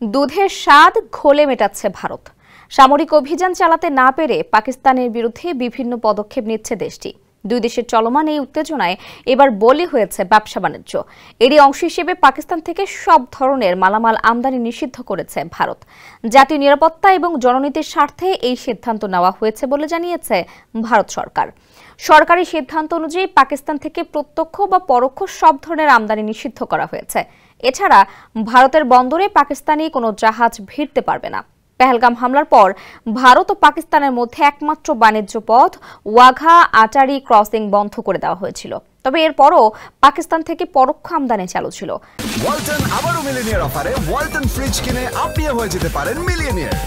দুধের স্বাদ ঘোলে মেটাচ্ছে ভারত। সামরিক অভিযান চালাতে না পেরে পাকিস্তানের বিরুদ্ধে বিভিন্ন পদক্ষেপ নিচ্ছে দেশটি। দুই দেশের চলমান এই উত্তেজনায় এবার বলি হয়েছে ব্যবসা বাণিজ্য। এরই অংশ হিসেবে পাকিস্তান থেকে সব ধরনের মালামাল আমদানি নিষিদ্ধ করেছে ভারত। জাতীয় নিরাপত্তা এবং জননীতির স্বার্থে এই সিদ্ধান্ত নেওয়া হয়েছে বলে জানিয়েছে ভারত সরকার। সরকারি সিদ্ধান্ত অনুযায়ী পাকিস্তান থেকে প্রত্যক্ষ বা পরোক্ষ সব ধরনের আমদানি নিষিদ্ধ করা হয়েছে। এছাড়া ভারতের বন্দরে পাকিস্তানি কোনো জাহাজ ভিড়তে পারবে না। পেহেলগাম হামলার পর ভারত ও পাকিস্তানের মধ্যে একমাত্র বাণিজ্য পথ ওয়াঘা আটারি ক্রসিং বন্ধ করে দেওয়া হয়েছিল। তবে এরপরও পাকিস্তান থেকে পরোক্ষ আমদানি চালু ছিল। ওয়ালটন আবারও মিলিয়নিয়ার অফারে ওয়ালটন ফ্রিজ কিনে আপনিও হয়ে যেতে পারেন মিলিয়নিয়ার।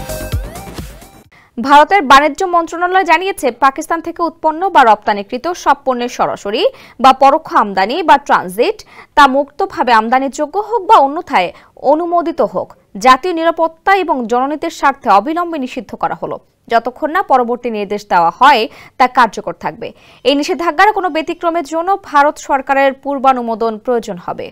ভারতের বাণিজ্য মন্ত্রণালয় জানিয়েছে, পাকিস্তান থেকে উৎপন্ন বা রপ্তানিকৃত সব পণ্যের সরাসরি বা পরোক্ষ আমদানি বা ট্রানজিট তা মুক্তভাবে আমদানিযোগ্য হোক বা অন্যথায় অনুমোদিত হোক, জাতীয় নিরাপত্তা এবং জননীতির স্বার্থে অবিলম্বে নিষিদ্ধ করা হলো। যতক্ষণ না পরবর্তী নির্দেশ দেওয়া হয় তা কার্যকর থাকবে। এই নিষেধাজ্ঞার কোনো ব্যতিক্রমের জন্য ভারত সরকারের পূর্বানুমোদন প্রয়োজন হবে।